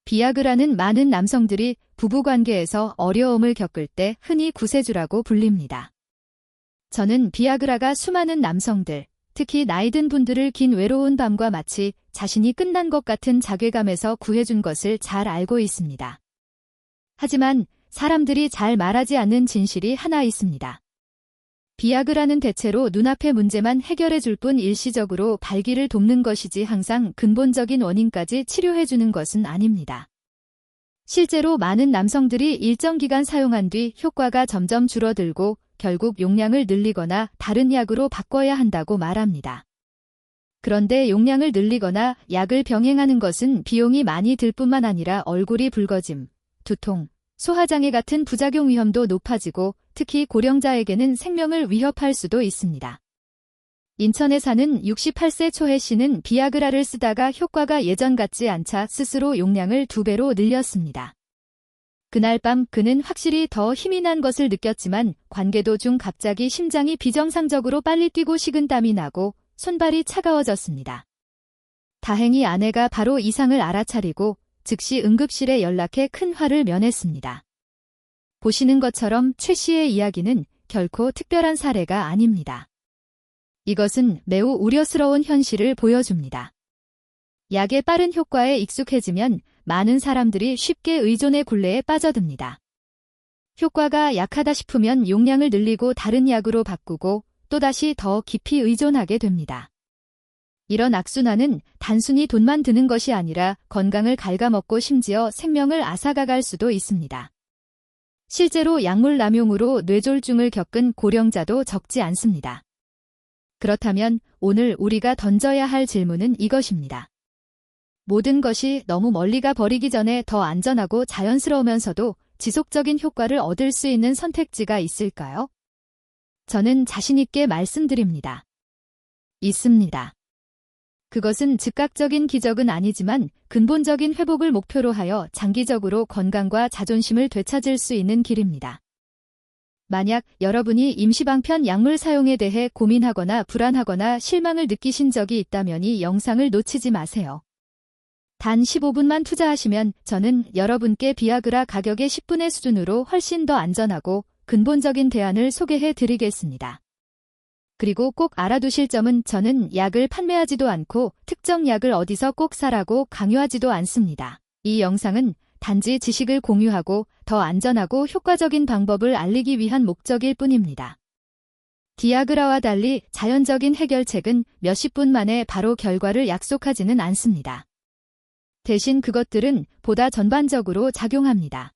비아그라는 많은 남성들이 부부관계에서 어려움을 겪을 때 흔히 구세주라고 불립니다. 저는 비아그라가 수많은 남성들, 특히 나이든 분들을 긴 외로운 밤과 마치 자신이 끝난 것 같은 자괴감에서 구해준 것을 잘 알고 있습니다. 하지만 사람들이 잘 말하지 않는 진실이 하나 있습니다. 비아그라는 대체로 눈앞의 문제만 해결해 줄 뿐 일시적으로 발기를 돕는 것이지 항상 근본적인 원인까지 치료해 주는 것은 아닙니다. 실제로 많은 남성들이 일정 기간 사용한 뒤 효과가 점점 줄어들고 결국 용량을 늘리거나 다른 약으로 바꿔야 한다고 말합니다. 그런데 용량을 늘리거나 약을 병행하는 것은 비용이 많이 들 뿐만 아니라 얼굴이 붉어짐, 두통, 소화장애 같은 부작용 위험도 높아지고 특히 고령자에게는 생명을 위협할 수도 있습니다. 인천에 사는 68세 초혜 씨는 비아그라를 쓰다가 효과가 예전 같지 않자 스스로 용량을 2배로 늘렸습니다. 그날 밤 그는 확실히 더 힘이 난 것을 느꼈지만 관계 도중 갑자기 심장이 비정상적으로 빨리 뛰고 식은땀이 나고 손발이 차가워졌습니다. 다행히 아내가 바로 이상을 알아차리고 즉시 응급실에 연락해 큰 화를 면했습니다. 보시는 것처럼 최 씨의 이야기는 결코 특별한 사례가 아닙니다. 이것은 매우 우려스러운 현실을 보여줍니다. 약의 빠른 효과에 익숙해지면 많은 사람들이 쉽게 의존의 굴레에 빠져듭니다. 효과가 약하다 싶으면 용량을 늘리고 다른 약으로 바꾸고 또다시 더 깊이 의존하게 됩니다. 이런 악순환은 단순히 돈만 드는 것이 아니라 건강을 갉아먹고 심지어 생명을 앗아가갈 수도 있습니다. 실제로 약물 남용으로 뇌졸중을 겪은 고령자도 적지 않습니다. 그렇다면 오늘 우리가 던져야 할 질문은 이것입니다. 모든 것이 너무 멀리 가 버리기 전에 더 안전하고 자연스러우면서도 지속적인 효과를 얻을 수 있는 선택지가 있을까요? 저는 자신 있게 말씀드립니다. 있습니다. 그것은 즉각적인 기적은 아니지만 근본적인 회복을 목표로 하여 장기적으로 건강과 자존심을 되찾을 수 있는 길입니다. 만약 여러분이 임시방편 약물 사용에 대해 고민하거나 불안하거나 실망을 느끼신 적이 있다면 이 영상을 놓치지 마세요. 단 15분만 투자하시면 저는 여러분께 비아그라 가격의 10분의 수준으로 훨씬 더 안전하고 근본적인 대안을 소개해 드리겠습니다. 그리고 꼭 알아두실 점은 저는 약을 판매하지도 않고 특정 약을 어디서 꼭 사라고 강요하지도 않습니다. 이 영상은 단지 지식을 공유하고 더 안전하고 효과적인 방법을 알리기 위한 목적일 뿐입니다. 비아그라와 달리 자연적인 해결책은 몇십 분 만에 바로 결과를 약속하지는 않습니다. 대신 그것들은 보다 전반적으로 작용합니다.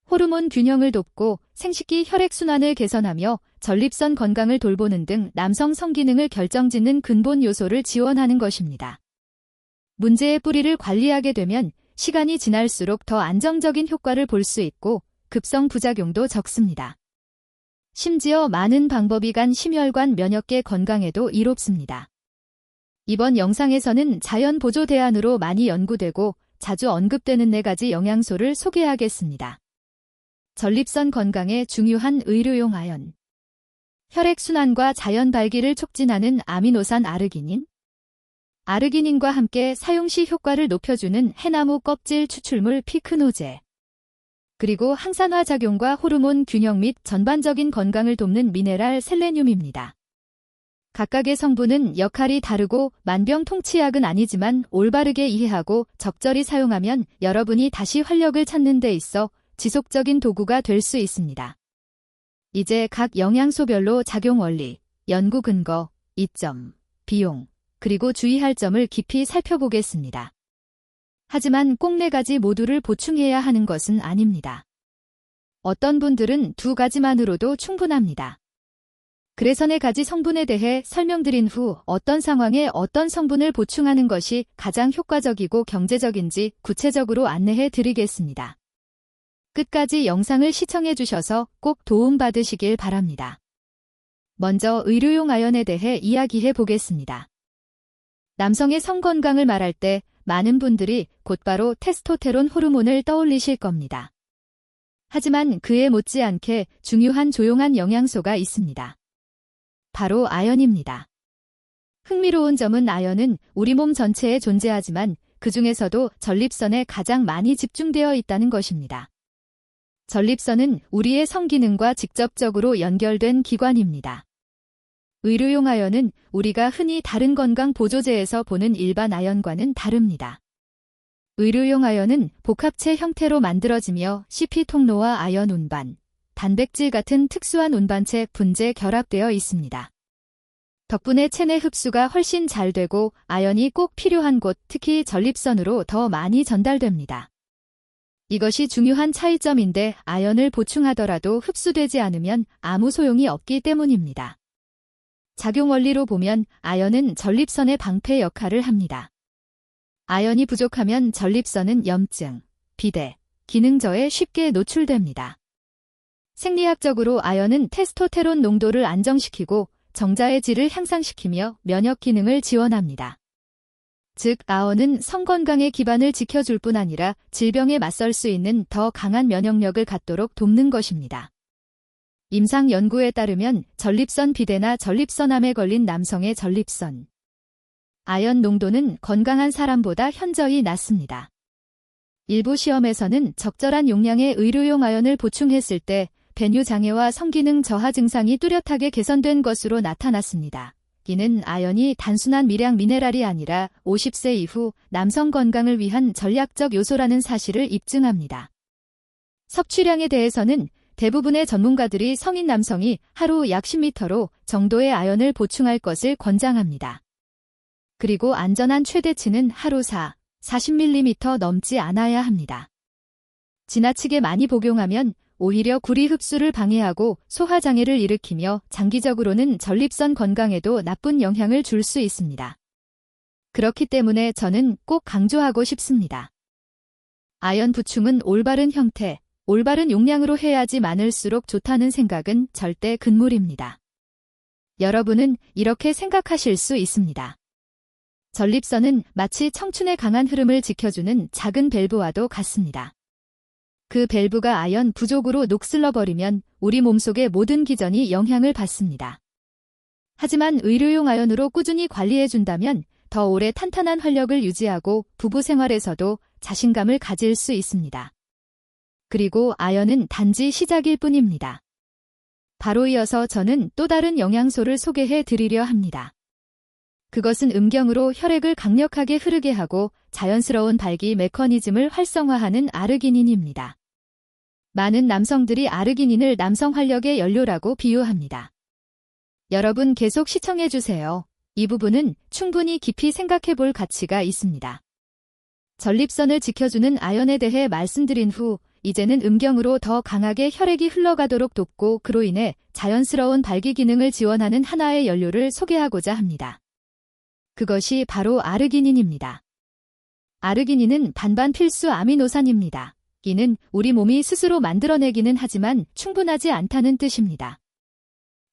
호르몬 균형을 돕고 생식기 혈액순환을 개선하며 전립선 건강을 돌보는 등 남성 성기능을 결정짓는 근본 요소를 지원하는 것입니다. 문제의 뿌리를 관리하게 되면 시간이 지날수록 더 안정적인 효과를 볼 수 있고 급성 부작용도 적습니다. 심지어 많은 방법이 간 심혈관 면역계 건강에도 이롭습니다. 이번 영상에서는 자연 보조 대안으로 많이 연구되고 자주 언급되는 4가지 영양소를 소개하겠습니다. 전립선 건강에 중요한 의료용 아연, 혈액순환과 자연 발기를 촉진하는 아미노산 아르기닌, 아르기닌과 함께 사용 시 효과를 높여주는 해나무 껍질 추출물 피크노제, 그리고 항산화 작용과 호르몬 균형 및 전반적인 건강을 돕는 미네랄 셀레늄입니다. 각각의 성분은 역할이 다르고 만병통치약은 아니지만 올바르게 이해하고 적절히 사용하면 여러분이 다시 활력을 찾는 데 있어 지속적인 도구가 될 수 있습니다. 이제 각 영양소별로 작용 원리, 연구 근거, 이점, 비용, 그리고 주의할 점을 깊이 살펴보겠습니다. 하지만 꼭 4가지 모두를 보충해야 하는 것은 아닙니다. 어떤 분들은 2가지만으로도 충분합니다. 그래서 4가지 성분에 대해 설명드린 후 어떤 상황에 어떤 성분을 보충하는 것이 가장 효과적이고 경제적인지 구체적으로 안내해 드리겠습니다. 끝까지 영상을 시청해 주셔서 꼭 도움받으시길 바랍니다. 먼저 의료용 아연에 대해 이야기해 보겠습니다. 남성의 성건강을 말할 때 많은 분들이 곧바로 테스토테론 호르몬을 떠올리실 겁니다. 하지만 그에 못지않게 중요한 조용한 영양소가 있습니다. 바로 아연입니다. 흥미로운 점은 아연은 우리 몸 전체에 존재하지만 그 중에서도 전립선에 가장 많이 집중되어 있다는 것입니다. 전립선은 우리의 성기능과 직접적으로 연결된 기관입니다. 의료용 아연은 우리가 흔히 다른 건강 보조제에서 보는 일반 아연과는 다릅니다. 의료용 아연은 복합체 형태로 만들어지며 CP 통로와 아연 운반, 단백질 같은 특수한 운반체 분재 결합되어 있습니다. 덕분에 체내 흡수가 훨씬 잘 되고 아연이 꼭 필요한 곳, 특히 전립선으로 더 많이 전달됩니다. 이것이 중요한 차이점인데 아연을 보충하더라도 흡수되지 않으면 아무 소용이 없기 때문입니다. 작용 원리로 보면 아연은 전립선의 방패 역할을 합니다. 아연이 부족하면 전립선은 염증, 비대, 기능저에 쉽게 노출됩니다. 생리학적으로 아연은 테스토테론 농도를 안정시키고 정자의 질을 향상시키며 면역 기능을 지원합니다. 즉, 아연은 성건강의 기반을 지켜줄 뿐 아니라 질병에 맞설 수 있는 더 강한 면역력을 갖도록 돕는 것입니다. 임상 연구에 따르면 전립선 비대나 전립선암에 걸린 남성의 전립선 아연 농도는 건강한 사람보다 현저히 낮습니다. 일부 시험에서는 적절한 용량의 의료용 아연을 보충했을 때 배뇨 장애와 성기능 저하 증상이 뚜렷하게 개선된 것으로 나타났습니다. 이는 아연이 단순한 미량 미네랄이 아니라 50세 이후 남성 건강을 위한 전략적 요소라는 사실을 입증합니다. 섭취량에 대해서는 대부분의 전문가들이 성인 남성이 하루 약 10ml 정도의 아연을 보충할 것을 권장합니다. 그리고 안전한 최대치는 하루 40ml 넘지 않아야 합니다. 지나치게 많이 복용하면 오히려 구리 흡수를 방해하고 소화장애를 일으키며 장기적으로는 전립선 건강에도 나쁜 영향을 줄 수 있습니다. 그렇기 때문에 저는 꼭 강조하고 싶습니다. 아연 보충은 올바른 형태, 올바른 용량으로 해야지 많을수록 좋다는 생각은 절대 금물입니다. 여러분은 이렇게 생각하실 수 있습니다. 전립선은 마치 청춘의 강한 흐름을 지켜주는 작은 밸브와도 같습니다. 그 밸브가 아연 부족으로 녹슬러버리면 우리 몸속의 모든 기전이 영향을 받습니다. 하지만 의료용 아연으로 꾸준히 관리해준다면 더 오래 탄탄한 활력을 유지하고 부부 생활에서도 자신감을 가질 수 있습니다. 그리고 아연은 단지 시작일 뿐입니다. 바로 이어서 저는 또 다른 영양소를 소개해 드리려 합니다. 그것은 음경으로 혈액을 강력하게 흐르게 하고 자연스러운 발기 메커니즘을 활성화하는 아르기닌입니다. 많은 남성들이 아르기닌을 남성 활력의 연료라고 비유합니다. 여러분 계속 시청해주세요. 이 부분은 충분히 깊이 생각해 볼 가치가 있습니다. 전립선을 지켜주는 아연에 대해 말씀드린 후 이제는 음경으로 더 강하게 혈액이 흘러가도록 돕고 그로 인해 자연스러운 발기 기능을 지원하는 하나의 연료를 소개하고자 합니다. 그것이 바로 아르기닌입니다. 아르기닌은 반반 필수 아미노산입니다. 이는 우리 몸이 스스로 만들어내기는 하지만 충분하지 않다는 뜻입니다.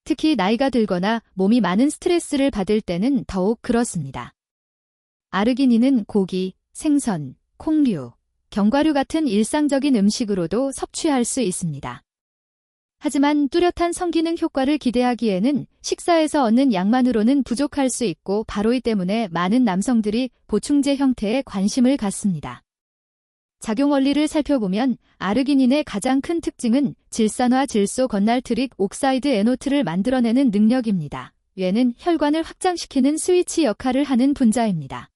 특히 나이가 들거나 몸이 많은 스트레스를 받을 때는 더욱 그렇습니다. 아르기닌은 고기, 생선, 콩류, 견과류 같은 일상적인 음식으로도 섭취할 수 있습니다. 하지만 뚜렷한 성기능 효과를 기대하기에는 식사에서 얻는 양만으로는 부족할 수 있고 바로 이 때문에 많은 남성들이 보충제 형태에 관심을 갖습니다. 작용 원리를 살펴보면 아르기닌의 가장 큰 특징은 질산화 질소 건날트릭 옥사이드 에노트를 만들어내는 능력입니다. 얘는 혈관을 확장시키는 스위치 역할을 하는 분자입니다.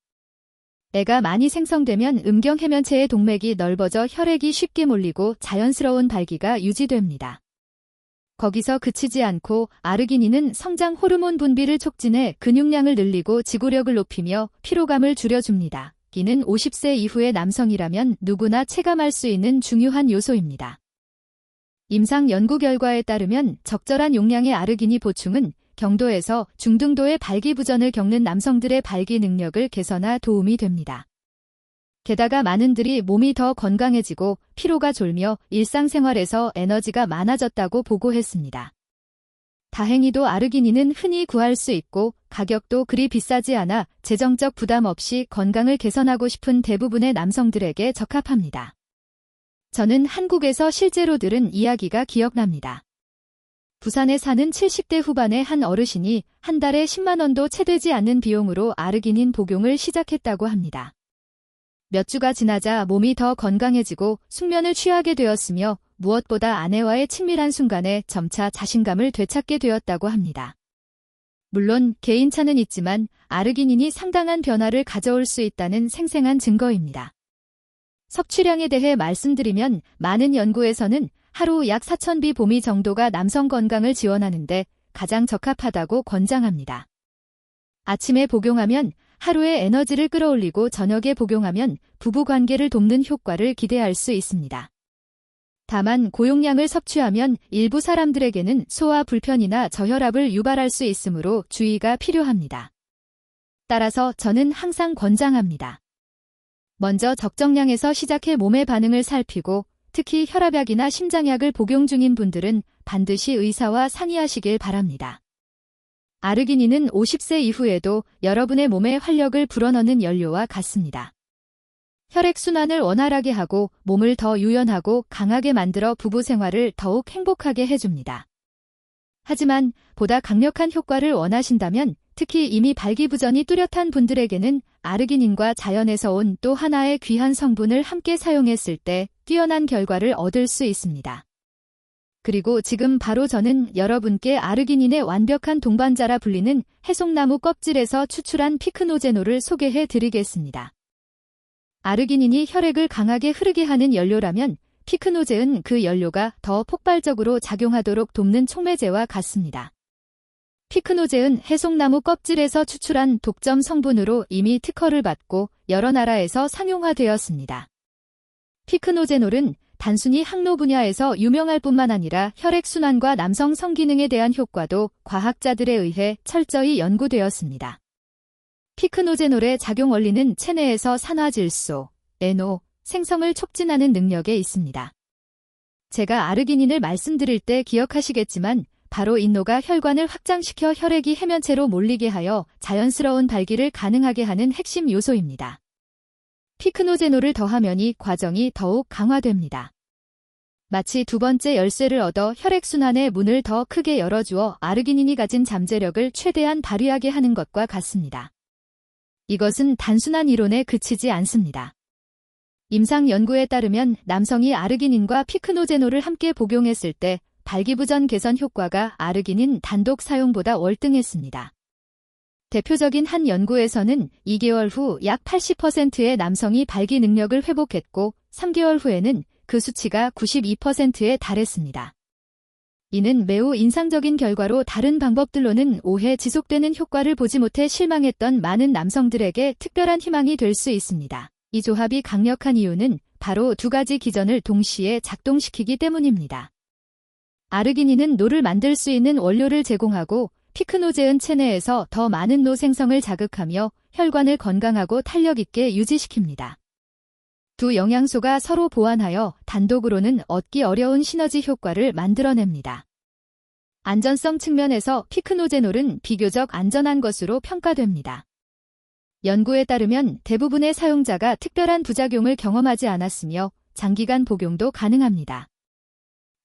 애가 많이 생성되면 음경 해면체의 동맥이 넓어져 혈액이 쉽게 몰리고 자연스러운 발기가 유지됩니다. 거기서 그치지 않고 아르기닌은 성장 호르몬 분비를 촉진해 근육량을 늘리고 지구력을 높이며 피로감을 줄여줍니다. 이는 50세 이후의 남성이라면 누구나 체감할 수 있는 중요한 요소입니다. 임상 연구 결과에 따르면 적절한 용량의 아르기닌 보충은 경도에서 중등도의 발기부전을 겪는 남성들의 발기 능력을 개선하 도움이 됩니다. 게다가 많은들이 몸이 더 건강해지고 피로가 졸며 일상생활에서 에너지가 많아졌다고 보고했습니다. 다행히도 아르기닌은 흔히 구할 수 있고 가격도 그리 비싸지 않아 재정적 부담 없이 건강을 개선하고 싶은 대부분의 남성들에게 적합합니다. 저는 한국에서 실제로 들은 이야기가 기억납니다. 부산에 사는 70대 후반의 한 어르신이 한 달에 10만 원도 채 되지 않는 비용으로 아르기닌 복용을 시작했다고 합니다. 몇 주가 지나자 몸이 더 건강해지고 숙면을 취하게 되었으며 무엇보다 아내와의 친밀한 순간에 점차 자신감을 되찾게 되었다고 합니다. 물론 개인차는 있지만 아르기닌이 상당한 변화를 가져올 수 있다는 생생한 증거입니다. 섭취량에 대해 말씀드리면 많은 연구에서는 하루 약 4,000비 보미 정도가 남성 건강을 지원하는데 가장 적합하다고 권장합니다. 아침에 복용하면 하루의 에너지를 끌어올리고 저녁에 복용하면 부부관계를 돕는 효과를 기대할 수 있습니다. 다만 고용량을 섭취하면 일부 사람들에게는 소화 불편이나 저혈압을 유발할 수 있으므로 주의가 필요합니다. 따라서 저는 항상 권장합니다. 먼저 적정량에서 시작해 몸의 반응을 살피고 특히 혈압약이나 심장약을 복용 중인 분들은 반드시 의사와 상의하시길 바랍니다. 아르기닌은 50세 이후에도 여러분의 몸에 활력을 불어넣는 연료와 같습니다. 혈액순환을 원활하게 하고 몸을 더 유연하고 강하게 만들어 부부 생활을 더욱 행복하게 해줍니다. 하지만 보다 강력한 효과를 원하신다면 특히 이미 발기부전이 뚜렷한 분들에게는 아르기닌과 자연에서 온 또 하나의 귀한 성분을 함께 사용했을 때 뛰어난 결과를 얻을 수 있습니다. 그리고 지금 바로 저는 여러분께 아르기닌의 완벽한 동반자라 불리는 해송나무 껍질에서 추출한 피크노제놀을 소개해 드리겠습니다. 아르기닌이 혈액을 강하게 흐르게 하는 연료라면 피크노제는 그 연료가 더 폭발적으로 작용하도록 돕는 촉매제와 같습니다. 피크노제는 해송나무 껍질에서 추출한 독점 성분으로 이미 특허를 받고 여러 나라에서 상용화되었습니다. 피크노제놀은 단순히 항노 분야에서 유명할 뿐만 아니라 혈액순환과 남성 성기능에 대한 효과도 과학자들에 의해 철저히 연구되었습니다. 피크노제놀의 작용 원리는 체내에서 산화질소, NO, 생성을 촉진하는 능력에 있습니다. 제가 아르기닌을 말씀드릴 때 기억하시겠지만 바로 인노가 혈관을 확장시켜 혈액이 해면체로 몰리게 하여 자연스러운 발기를 가능하게 하는 핵심 요소입니다. 피크노제놀을 더하면 이 과정이 더욱 강화됩니다. 마치 두 번째 열쇠를 얻어 혈액순환의 문을 더 크게 열어주어 아르기닌이 가진 잠재력을 최대한 발휘하게 하는 것과 같습니다. 이것은 단순한 이론에 그치지 않습니다. 임상 연구에 따르면 남성이 아르기닌과 피크노제놀을 함께 복용했을 때 발기부전 개선 효과가 아르기닌 단독 사용보다 월등했습니다. 대표적인 한 연구에서는 2개월 후 약 80%의 남성이 발기 능력을 회복했고 3개월 후에는 그 수치가 92%에 달했습니다. 이는 매우 인상적인 결과로 다른 방법들로는 오래 지속되는 효과를 보지 못해 실망했던 많은 남성들에게 특별한 희망이 될 수 있습니다. 이 조합이 강력한 이유는 바로 두 가지 기전을 동시에 작동시키기 때문입니다. 아르기닌은 노를 만들 수 있는 원료를 제공하고 피크노제는 체내에서 더 많은 노 생성을 자극하며 혈관을 건강하고 탄력 있게 유지시킵니다. 두 영양소가 서로 보완하여 단독으로는 얻기 어려운 시너지 효과를 만들어냅니다. 안전성 측면에서 피크노제놀은 비교적 안전한 것으로 평가됩니다. 연구에 따르면 대부분의 사용자가 특별한 부작용을 경험하지 않았으며 장기간 복용도 가능합니다.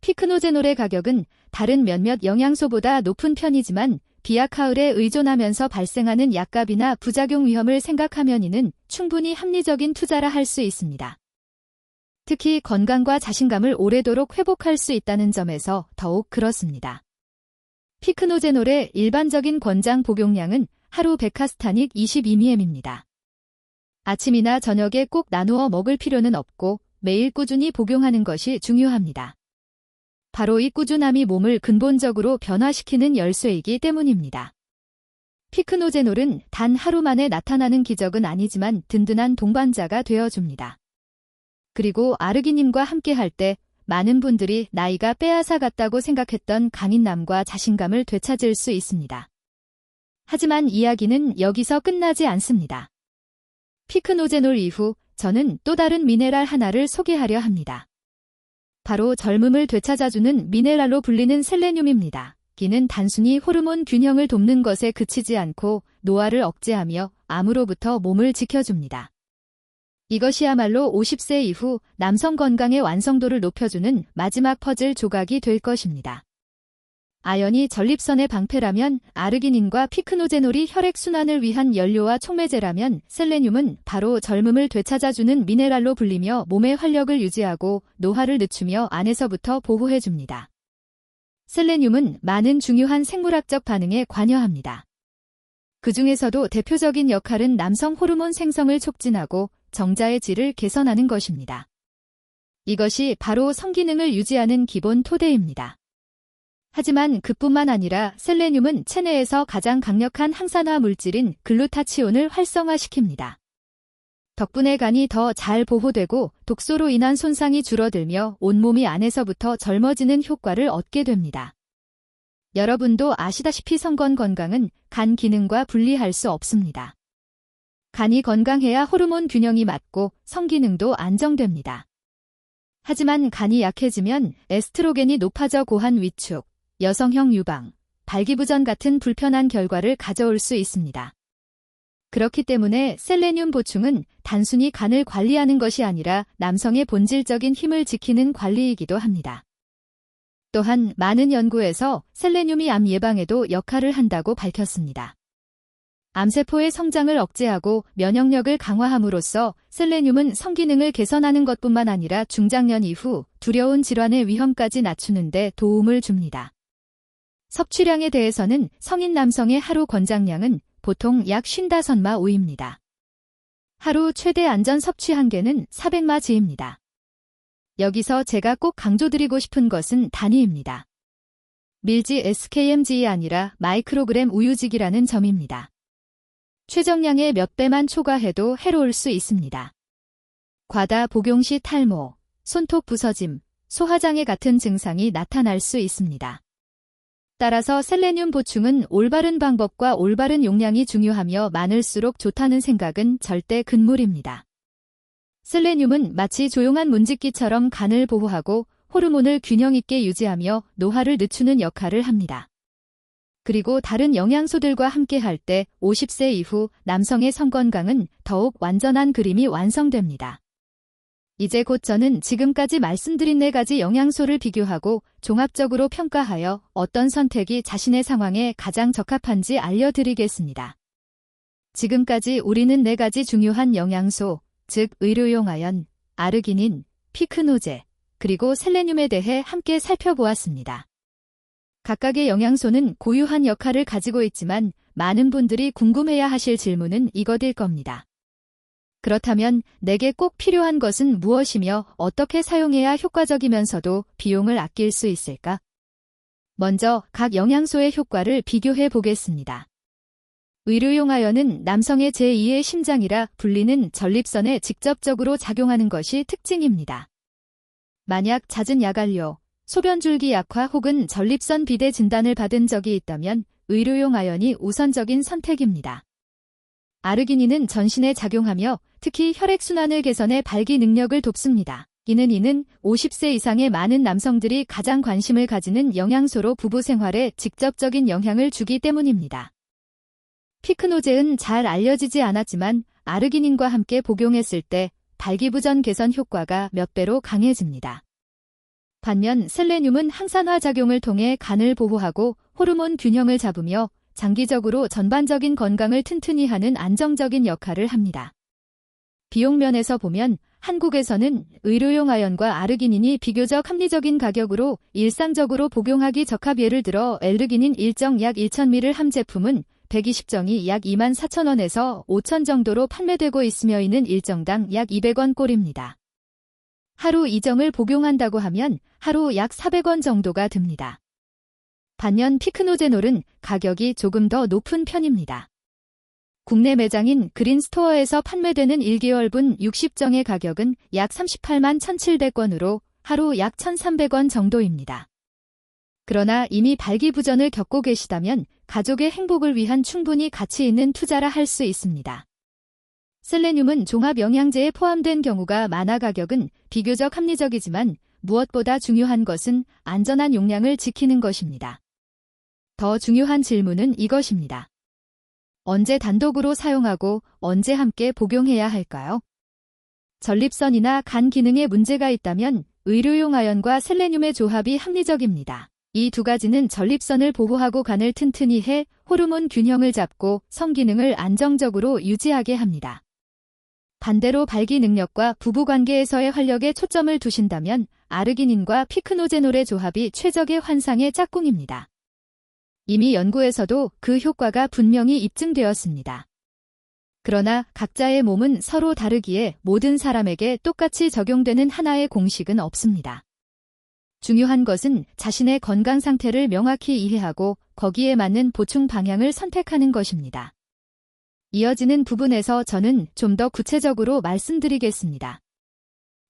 피크노제놀의 가격은 다른 몇몇 영양소보다 높은 편이지만 비약하을에 의존하면서 발생하는 약값이나 부작용 위험을 생각하면 이는 충분히 합리적인 투자라 할 수 있습니다. 특히 건강과 자신감을 오래도록 회복할 수 있다는 점에서 더욱 그렇습니다. 피크노제놀의 일반적인 권장 복용량은 하루 베카스타닉 22mg입니다. 아침이나 저녁에 꼭 나누어 먹을 필요는 없고 매일 꾸준히 복용하는 것이 중요합니다. 바로 이 꾸준함이 몸을 근본적으로 변화시키는 열쇠이기 때문입니다. 피크노제놀은 단 하루 만에 나타나는 기적은 아니지만 든든한 동반자가 되어줍니다. 그리고 아르기닌과 함께할 때 많은 분들이 나이가 빼앗아 갔다고 생각했던 강인남과 자신감을 되찾을 수 있습니다. 하지만 이야기는 여기서 끝나지 않습니다. 피크노제놀 이후 저는 또 다른 미네랄 하나를 소개하려 합니다. 바로 젊음을 되찾아주는 미네랄로 불리는 셀레늄입니다. 기는 단순히 호르몬 균형을 돕는 것에 그치지 않고 노화를 억제하며 암으로부터 몸을 지켜줍니다. 이것이야말로 50세 이후 남성 건강의 완성도를 높여주는 마지막 퍼즐 조각이 될 것입니다. 아연이 전립선의 방패라면 아르기닌과 피크노제놀이 혈액순환을 위한 연료와 촉매제라면 셀레늄은 바로 젊음을 되찾아주는 미네랄로 불리며 몸의 활력을 유지하고 노화를 늦추며 안에서부터 보호해줍니다. 셀레늄은 많은 중요한 생물학적 반응에 관여합니다. 그 중에서도 대표적인 역할은 남성 호르몬 생성을 촉진하고 정자의 질을 개선하는 것입니다. 이것이 바로 성기능을 유지하는 기본 토대입니다. 하지만 그뿐만 아니라 셀레늄은 체내에서 가장 강력한 항산화 물질인 글루타치온을 활성화시킵니다. 덕분에 간이 더 잘 보호되고 독소로 인한 손상이 줄어들며 온몸이 안에서부터 젊어지는 효과를 얻게 됩니다. 여러분도 아시다시피 성건 건강은 간 기능과 분리할 수 없습니다. 간이 건강해야 호르몬 균형이 맞고 성기능도 안정됩니다. 하지만 간이 약해지면 에스트로겐이 높아져 고한 위축, 여성형 유방, 발기부전 같은 불편한 결과를 가져올 수 있습니다. 그렇기 때문에 셀레늄 보충은 단순히 간을 관리하는 것이 아니라 남성의 본질적인 힘을 지키는 관리이기도 합니다. 또한 많은 연구에서 셀레늄이 암 예방에도 역할을 한다고 밝혔습니다. 암세포의 성장을 억제하고 면역력을 강화함으로써 셀레늄은 성기능을 개선하는 것뿐만 아니라 중장년 이후 두려운 질환의 위험까지 낮추는 데 도움을 줍니다. 섭취량에 대해서는 성인 남성의 하루 권장량은 보통 약 55마 오입니다. 하루 최대 안전 섭취 한계는 400마 지입니다. 여기서 제가 꼭 강조드리고 싶은 것은 단위입니다. 밀지 SKMG이 아니라 마이크로그램 우유직이라는 점입니다. 최정량의 몇 배만 초과해도 해로울 수 있습니다. 과다 복용 시 탈모, 손톱 부서짐, 소화장애 같은 증상이 나타날 수 있습니다. 따라서 셀레늄 보충은 올바른 방법과 올바른 용량이 중요하며 많을수록 좋다는 생각은 절대 금물입니다. 셀레늄은 마치 조용한 문집기처럼 간을 보호하고 호르몬을 균형 있게 유지하며 노화를 늦추는 역할을 합니다. 그리고 다른 영양소들과 함께 할 때 50세 이후 남성의 성건강은 더욱 완전한 그림이 완성됩니다. 이제 곧 저는 지금까지 말씀드린 4가지 영양소를 비교하고 종합적으로 평가하여 어떤 선택이 자신의 상황에 가장 적합한지 알려드리겠습니다. 지금까지 우리는 4가지 중요한 영양소, 즉 의료용 아연, 아르기닌, 피크노제, 그리고 셀레늄에 대해 함께 살펴보았습니다. 각각의 영양소는 고유한 역할을 가지고 있지만 많은 분들이 궁금해야 하실 질문은 이것일 겁니다. 그렇다면 내게 꼭 필요한 것은 무엇이며 어떻게 사용해야 효과적이면서도 비용을 아낄 수 있을까? 먼저 각 영양소의 효과를 비교해 보겠습니다. 의료용 아연은 남성의 제2의 심장이라 불리는 전립선에 직접적으로 작용하는 것이 특징입니다. 만약 잦은 야간료, 소변줄기 약화 혹은 전립선 비대 진단을 받은 적이 있다면 의료용 아연이 우선적인 선택입니다. 아르기닌은 전신에 작용하며 특히 혈액순환을 개선해 발기 능력을 돕습니다. 이는 50세 이상의 많은 남성들이 가장 관심을 가지는 영양소로 부부 생활에 직접적인 영향을 주기 때문입니다. 피크노제는 잘 알려지지 않았지만 아르기닌과 함께 복용했을 때 발기부전 개선 효과가 몇 배로 강해집니다. 반면 셀레늄은 항산화 작용을 통해 간을 보호하고 호르몬 균형을 잡으며 장기적으로 전반적인 건강을 튼튼히 하는 안정적인 역할을 합니다. 비용 면에서 보면 한국에서는 의료용 아연과 아르기닌이 비교적 합리적인 가격으로 일상적으로 복용하기 적합. 예를 들어 엘르기닌 1정 약 1,000ml 함 제품은 120정이 약 24,000원에서 5,000 정도로 판매되고 있으며 이는 1정당 약 200원 꼴입니다. 하루 2정을 복용한다고 하면 하루 약 400원 정도가 듭니다. 반면 피크노제놀은 가격이 조금 더 높은 편입니다. 국내 매장인 그린스토어에서 판매되는 1개월분 60정의 가격은 약 38만 1,700원으로 하루 약 1,300원 정도입니다. 그러나 이미 발기부전을 겪고 계시다면 가족의 행복을 위한 충분히 가치 있는 투자라 할 수 있습니다. 셀레늄은 종합 영양제에 포함된 경우가 많아 가격은 비교적 합리적이지만 무엇보다 중요한 것은 안전한 용량을 지키는 것입니다. 더 중요한 질문은 이것입니다. 언제 단독으로 사용하고 언제 함께 복용해야 할까요? 전립선이나 간 기능에 문제가 있다면 의료용 아연과 셀레늄의 조합이 합리적입니다. 이 두 가지는 전립선을 보호하고 간을 튼튼히 해 호르몬 균형을 잡고 성기능을 안정적으로 유지하게 합니다. 반대로 발기 능력과 부부관계에서의 활력에 초점을 두신다면 아르기닌과 피크노제놀의 조합이 최적의 환상의 짝꿍입니다. 이미 연구에서도 그 효과가 분명히 입증되었습니다. 그러나 각자의 몸은 서로 다르기에 모든 사람에게 똑같이 적용되는 하나의 공식은 없습니다. 중요한 것은 자신의 건강 상태를 명확히 이해하고 거기에 맞는 보충 방향을 선택하는 것입니다. 이어지는 부분에서 저는 좀 더 구체적으로 말씀드리겠습니다.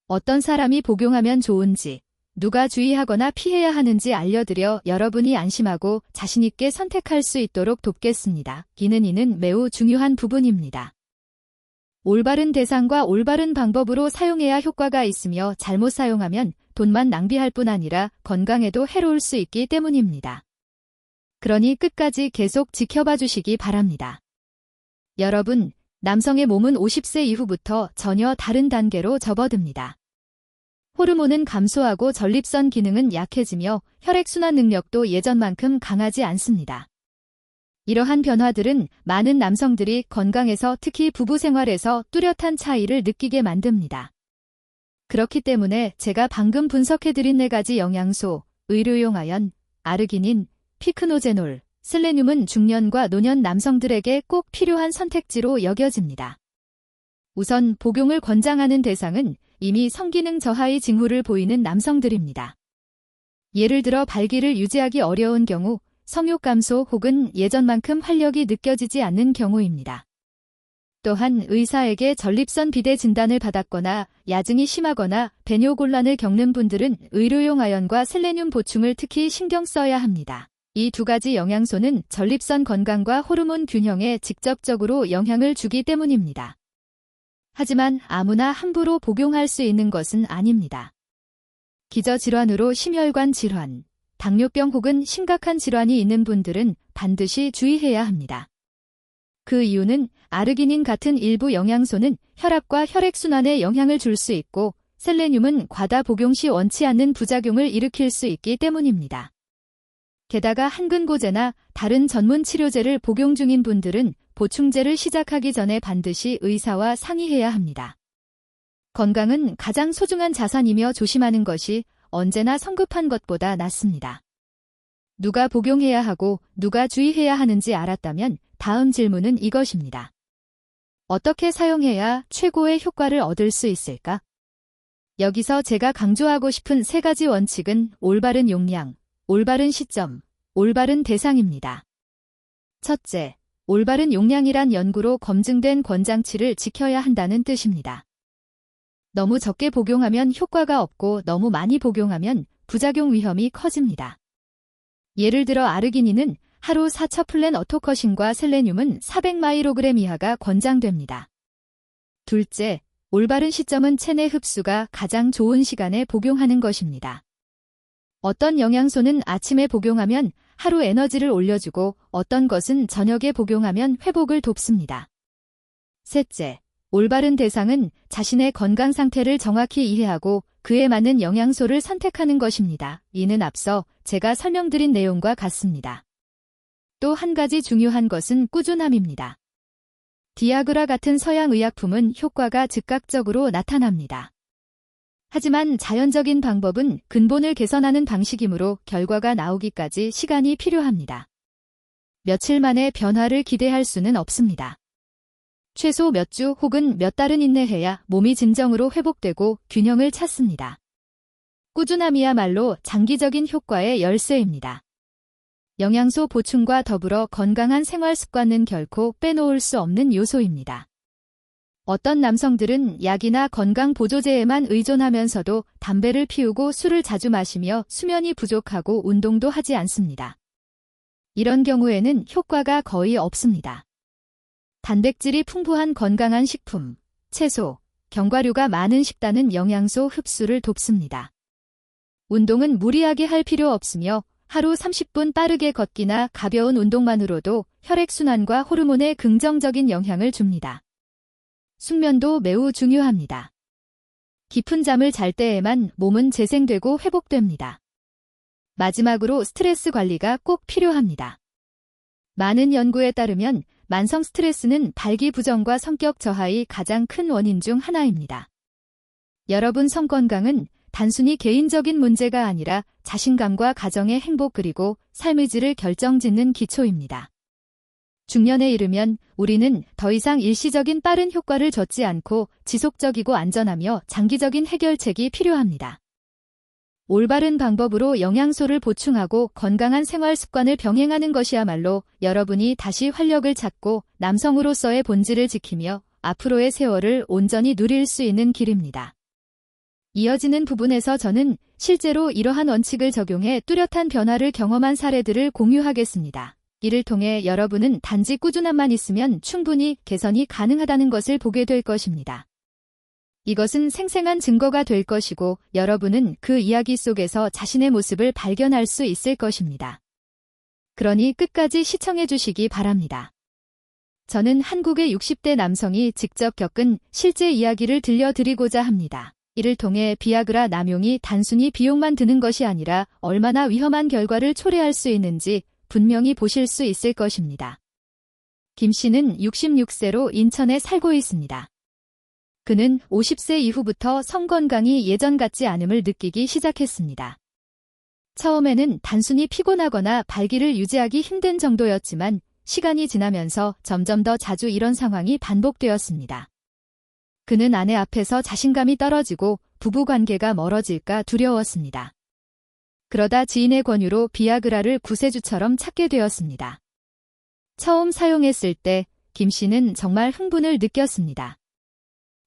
어떤 사람이 복용하면 좋은지, 누가 주의하거나 피해야 하는지 알려드려 여러분이 안심하고 자신있게 선택할 수 있도록 돕겠습니다. 이는 매우 중요한 부분입니다. 올바른 대상과 올바른 방법으로 사용해야 효과가 있으며 잘못 사용하면 돈만 낭비할 뿐 아니라 건강에도 해로울 수 있기 때문입니다. 그러니 끝까지 계속 지켜봐 주시기 바랍니다. 여러분, 남성의 몸은 50세 이후부터 전혀 다른 단계로 접어듭니다. 호르몬은 감소하고 전립선 기능은 약해지며 혈액순환 능력도 예전만큼 강하지 않습니다. 이러한 변화들은 많은 남성들이 건강에서 특히 부부 생활에서 뚜렷한 차이를 느끼게 만듭니다. 그렇기 때문에 제가 방금 분석해드린 4가지 영양소, 의료용 아연, 아르기닌, 피크노제놀, 셀레늄은 중년과 노년 남성들에게 꼭 필요한 선택지로 여겨집니다. 우선 복용을 권장하는 대상은 이미 성기능 저하의 징후를 보이는 남성들입니다. 예를 들어 발기를 유지하기 어려운 경우, 성욕 감소 혹은 예전만큼 활력이 느껴지지 않는 경우입니다. 또한 의사에게 전립선 비대 진단을 받았거나 야증이 심하거나 배뇨곤란을 겪는 분들은 의료용 아연과 셀레늄 보충을 특히 신경 써야 합니다. 이 2가지 영양소는 전립선 건강과 호르몬 균형에 직접적으로 영향을 주기 때문입니다. 하지만 아무나 함부로 복용할 수 있는 것은 아닙니다. 기저질환으로 심혈관 질환, 당뇨병 혹은 심각한 질환이 있는 분들은 반드시 주의해야 합니다. 그 이유는 아르기닌 같은 일부 영양소는 혈압과 혈액순환에 영향을 줄 수 있고 셀레늄은 과다 복용 시 원치 않는 부작용을 일으킬 수 있기 때문입니다. 게다가 한근고제나 다른 전문 치료제를 복용 중인 분들은 보충제를 시작하기 전에 반드시 의사와 상의해야 합니다. 건강은 가장 소중한 자산이며 조심하는 것이 언제나 성급한 것보다 낫습니다. 누가 복용해야 하고 누가 주의해야 하는지 알았다면 다음 질문은 이것입니다. 어떻게 사용해야 최고의 효과를 얻을 수 있을까? 여기서 제가 강조하고 싶은 3가지 원칙은 올바른 용량, 올바른 시점, 올바른 대상입니다. 첫째, 올바른 용량이란 연구로 검증된 권장치를 지켜야 한다는 뜻입니다. 너무 적게 복용하면 효과가 없고 너무 많이 복용하면 부작용 위험이 커집니다. 예를 들어 아르기닌은 하루 4처플랜 어토커신과 셀레늄은 400마이로그램 이하가 권장됩니다. 둘째, 올바른 시점은 체내 흡수가 가장 좋은 시간에 복용하는 것입니다. 어떤 영양소는 아침에 복용하면 하루 에너지를 올려주고 어떤 것은 저녁에 복용하면 회복을 돕습니다. 셋째, 올바른 대상은 자신의 건강 상태를 정확히 이해하고 그에 맞는 영양소를 선택하는 것입니다. 이는 앞서 제가 설명드린 내용과 같습니다. 또 한 가지 중요한 것은 꾸준함입니다. 디아그라 같은 서양 의약품은 효과가 즉각적으로 나타납니다. 하지만 자연적인 방법은 근본을 개선하는 방식이므로 결과가 나오기까지 시간이 필요합니다. 며칠 만에 변화를 기대할 수는 없습니다. 최소 몇 주 혹은 몇 달은 인내해야 몸이 진정으로 회복되고 균형을 찾습니다. 꾸준함이야말로 장기적인 효과의 열쇠입니다. 영양소 보충과 더불어 건강한 생활 습관은 결코 빼놓을 수 없는 요소입니다. 어떤 남성들은 약이나 건강 보조제에만 의존하면서도 담배를 피우고 술을 자주 마시며 수면이 부족하고 운동도 하지 않습니다. 이런 경우에는 효과가 거의 없습니다. 단백질이 풍부한 건강한 식품, 채소, 견과류가 많은 식단은 영양소 흡수를 돕습니다. 운동은 무리하게 할 필요 없으며 하루 30분 빠르게 걷기나 가벼운 운동만으로도 혈액순환과 호르몬에 긍정적인 영향을 줍니다. 숙면도 매우 중요합니다. 깊은 잠을 잘 때에만 몸은 재생되고 회복됩니다. 마지막으로 스트레스 관리가 꼭 필요합니다. 많은 연구에 따르면 만성 스트레스는 발기부전과 성격 저하의 가장 큰 원인 중 하나입니다. 여러분 성건강은 단순히 개인적인 문제가 아니라 자신감과 가정의 행복 그리고 삶의 질을 결정짓는 기초입니다. 중년에 이르면 우리는 더 이상 일시적인 빠른 효과를 좇지 않고 지속적이고 안전하며 장기적인 해결책이 필요합니다. 올바른 방법으로 영양소를 보충하고 건강한 생활 습관을 병행하는 것이야말로 여러분이 다시 활력을 찾고 남성으로서의 본질을 지키며 앞으로의 세월을 온전히 누릴 수 있는 길입니다. 이어지는 부분에서 저는 실제로 이러한 원칙을 적용해 뚜렷한 변화를 경험한 사례들을 공유하겠습니다. 이를 통해 여러분은 단지 꾸준함만 있으면 충분히 개선이 가능하다는 것을 보게 될 것입니다. 이것은 생생한 증거가 될 것이고 여러분은 그 이야기 속에서 자신의 모습을 발견할 수 있을 것입니다. 그러니 끝까지 시청해 주시기 바랍니다. 저는 한국의 60대 남성이 직접 겪은 실제 이야기를 들려드리고자 합니다. 이를 통해 비아그라 남용이 단순히 비용만 드는 것이 아니라 얼마나 위험한 결과를 초래할 수 있는지 분명히 보실 수 있을 것입니다. 김 씨는 66세로 인천에 살고 있습니다. 그는 50세 이후부터 성건강이 예전 같지 않음을 느끼기 시작했습니다. 처음에는 단순히 피곤하거나 발기를 유지하기 힘든 정도였지만 시간이 지나면서 점점 더 자주 이런 상황이 반복되었습니다. 그는 아내 앞에서 자신감이 떨어지고 부부관계가 멀어질까 두려웠습니다. 그러다 지인의 권유로 비아그라를 구세주처럼 찾게 되었습니다. 처음 사용했을 때 김 씨는 정말 흥분을 느꼈습니다.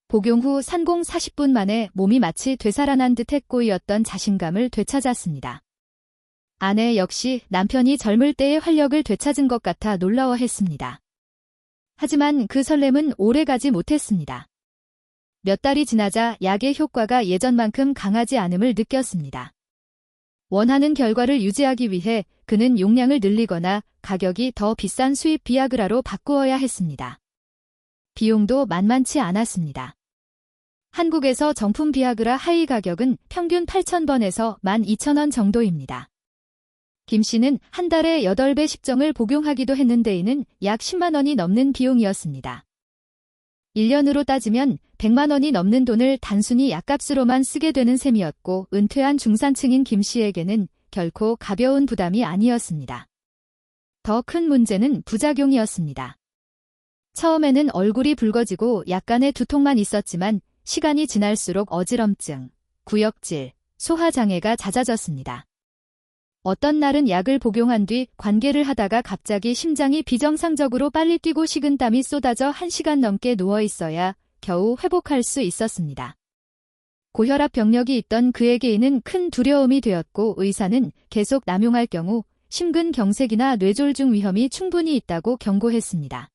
복용 후 산공 40분 만에 몸이 마치 되살아난 듯 꼬이었던 자신감을 되찾았습니다. 아내 역시 남편이 젊을 때의 활력을 되찾은 것 같아 놀라워했습니다. 하지만 그 설렘은 오래가지 못했습니다. 몇 달이 지나자 약의 효과가 예전만큼 강하지 않음을 느꼈습니다. 원하는 결과를 유지하기 위해 그는 용량을 늘리거나 가격이 더 비싼 수입 비아그라로 바꾸어야 했습니다. 비용도 만만치 않았습니다. 한국에서 정품 비아그라 하이 가격은 평균 8,000번에서 12,000원 정도입니다. 김 씨는 한 달에 8배 식정을 복용하기도 했는데 이는 약 10만 원이 넘는 비용이었습니다. 1년으로 따지면 100만 원이 넘는 돈을 단순히 약값으로만 쓰게 되는 셈이었고 은퇴한 중산층인 김 씨에게는 결코 가벼운 부담이 아니었습니다. 더 큰 문제는 부작용이었습니다. 처음에는 얼굴이 붉어지고 약간의 두통만 있었지만 시간이 지날수록 어지럼증, 구역질, 소화장애가 잦아졌습니다. 어떤 날은 약을 복용한 뒤 관계를 하다가 갑자기 심장이 비정상적으로 빨리 뛰고 식은땀이 쏟아져 1시간 넘게 누워있어야 겨우 회복할 수 있었습니다. 고혈압 병력이 있던 그에게 이는 큰 두려움이 되었고 의사는 계속 남용할 경우 심근경색이나 뇌졸중 위험이 충분히 있다고 경고했습니다.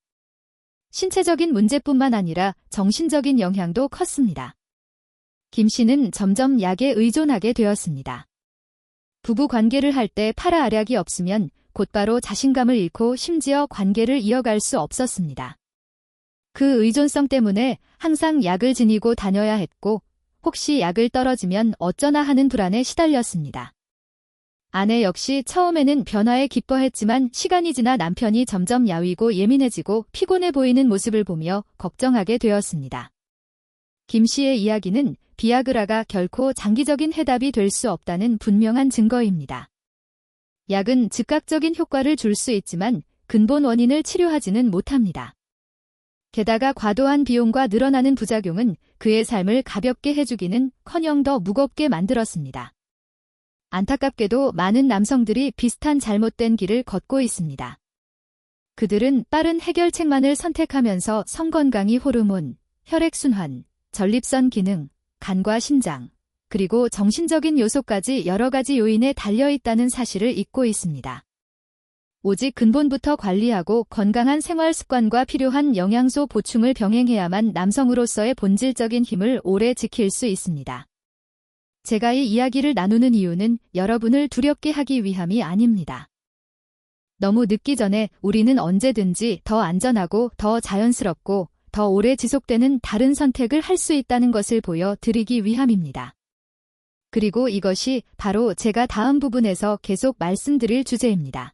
신체적인 문제뿐만 아니라 정신적인 영향도 컸습니다. 김 씨는 점점 약에 의존하게 되었습니다. 부부 관계를 할 때 파라알약이 없으면 곧바로 자신감을 잃고 심지어 관계를 이어갈 수 없었습니다. 그 의존성 때문에 항상 약을 지니고 다녀야 했고 혹시 약을 떨어지면 어쩌나 하는 불안에 시달렸습니다. 아내 역시 처음에는 변화에 기뻐했지만 시간이 지나 남편이 점점 야위고 예민해지고 피곤해 보이는 모습을 보며 걱정하게 되었습니다. 김 씨의 이야기는 비아그라가 결코 장기적인 해답이 될 수 없다는 분명한 증거입니다. 약은 즉각적인 효과를 줄 수 있지만 근본 원인을 치료하지는 못합니다. 게다가 과도한 비용과 늘어나는 부작용은 그의 삶을 가볍게 해주기는커녕 더 무겁게 만들었습니다. 안타깝게도 많은 남성들이 비슷한 잘못된 길을 걷고 있습니다. 그들은 빠른 해결책만을 선택하면서 성건강이 호르몬, 혈액순환, 전립선 기능, 간과 신장, 그리고 정신적인 요소까지 여러 가지 요인에 달려있다는 사실을 잊고 있습니다. 오직 근본부터 관리하고 건강한 생활 습관과 필요한 영양소 보충을 병행해야만 남성으로서의 본질적인 힘을 오래 지킬 수 있습니다. 제가 이 이야기를 나누는 이유는 여러분을 두렵게 하기 위함이 아닙니다. 너무 늦기 전에 우리는 언제든지 더 안전하고 더 자연스럽고 더 오래 지속되는 다른 선택을 할 수 있다는 것을 보여드리기 위함입니다. 그리고 이것이 바로 제가 다음 부분에서 계속 말씀드릴 주제입니다.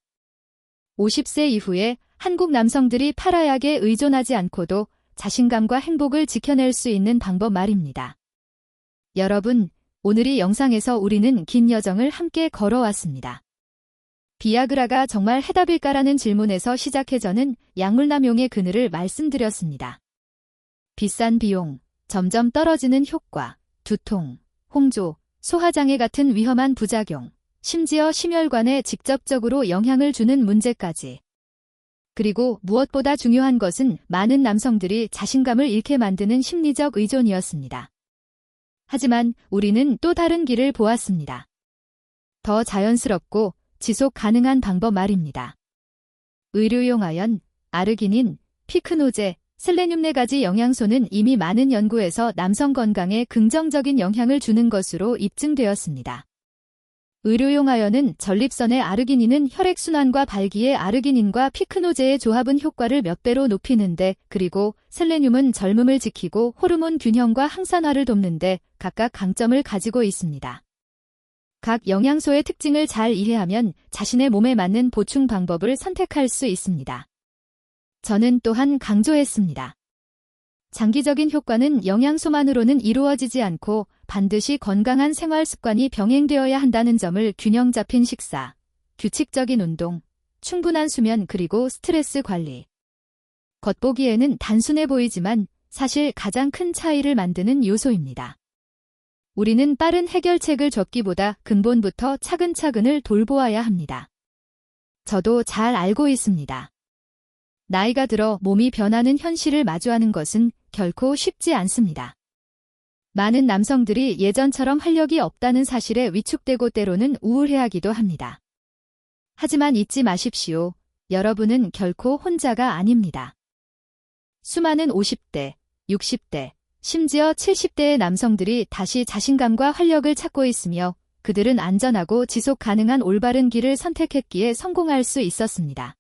50세 이후에 한국 남성들이 팔아약에 의존하지 않고도 자신감과 행복을 지켜낼 수 있는 방법 말입니다. 여러분, 오늘 이 영상에서 우리는 긴 여정을 함께 걸어왔습니다. 비아그라가 정말 해답일까라는 질문에서 시작해 저는 약물남용의 그늘을 말씀드렸습니다. 비싼 비용, 점점 떨어지는 효과, 두통, 홍조, 소화장애 같은 위험한 부작용, 심지어 심혈관에 직접적으로 영향을 주는 문제까지. 그리고 무엇보다 중요한 것은 많은 남성들이 자신감을 잃게 만드는 심리적 의존이었습니다. 하지만 우리는 또 다른 길을 보았습니다. 더 자연스럽고 지속 가능한 방법 말입니다. 의료용 아연, 아르기닌, 피크노제, 셀레늄 4가지 영양소는 이미 많은 연구에서 남성 건강에 긍정적인 영향을 주는 것으로 입증되었습니다. 의료용 아연은 전립선의 아르기닌은 혈액순환과 발기의 아르기닌과 피크노제의 조합은 효과를 몇 배로 높이는데, 그리고 셀레늄은 젊음을 지키고 호르몬 균형과 항산화를 돕는데 각각 강점을 가지고 있습니다. 각 영양소의 특징을 잘 이해하면 자신의 몸에 맞는 보충 방법을 선택할 수 있습니다. 저는 또한 강조했습니다. 장기적인 효과는 영양소만으로는 이루어지지 않고 반드시 건강한 생활 습관이 병행되어야 한다는 점을 균형 잡힌 식사, 규칙적인 운동, 충분한 수면 그리고 스트레스 관리. 겉보기에는 단순해 보이지만 사실 가장 큰 차이를 만드는 요소입니다. 우리는 빠른 해결책을 줬기보다 근본부터 차근차근을 돌보아야 합니다. 저도 잘 알고 있습니다. 나이가 들어 몸이 변하는 현실을 마주하는 것은 결코 쉽지 않습니다. 많은 남성들이 예전처럼 활력이 없다는 사실에 위축되고 때로는 우울해하기도 합니다. 하지만 잊지 마십시오. 여러분은 결코 혼자가 아닙니다. 수많은 50대, 60대, 심지어 70대의 남성들이 다시 자신감과 활력을 찾고 있으며 그들은 안전하고 지속 가능한 올바른 길을 선택했기에 성공할 수 있었습니다.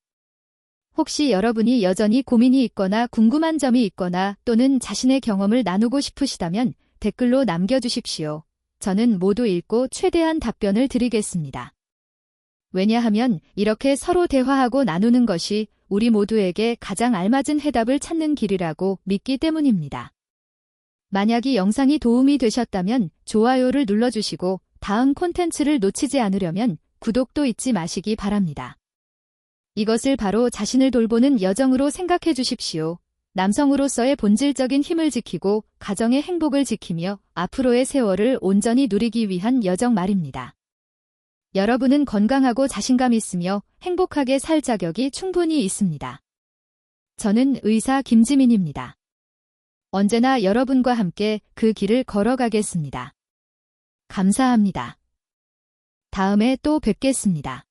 혹시 여러분이 여전히 고민이 있거나 궁금한 점이 있거나 또는 자신의 경험을 나누고 싶으시다면 댓글로 남겨주십시오. 저는 모두 읽고 최대한 답변을 드리겠습니다. 왜냐하면 이렇게 서로 대화하고 나누는 것이 우리 모두에게 가장 알맞은 해답을 찾는 길이라고 믿기 때문입니다. 만약 이 영상이 도움이 되셨다면 좋아요를 눌러주시고 다음 콘텐츠를 놓치지 않으려면 구독도 잊지 마시기 바랍니다. 이것을 바로 자신을 돌보는 여정으로 생각해 주십시오. 남성으로서의 본질적인 힘을 지키고 가정의 행복을 지키며 앞으로의 세월을 온전히 누리기 위한 여정 말입니다. 여러분은 건강하고 자신감 있으며 행복하게 살 자격이 충분히 있습니다. 저는 의사 김지민입니다. 언제나 여러분과 함께 그 길을 걸어가겠습니다. 감사합니다. 다음에 또 뵙겠습니다.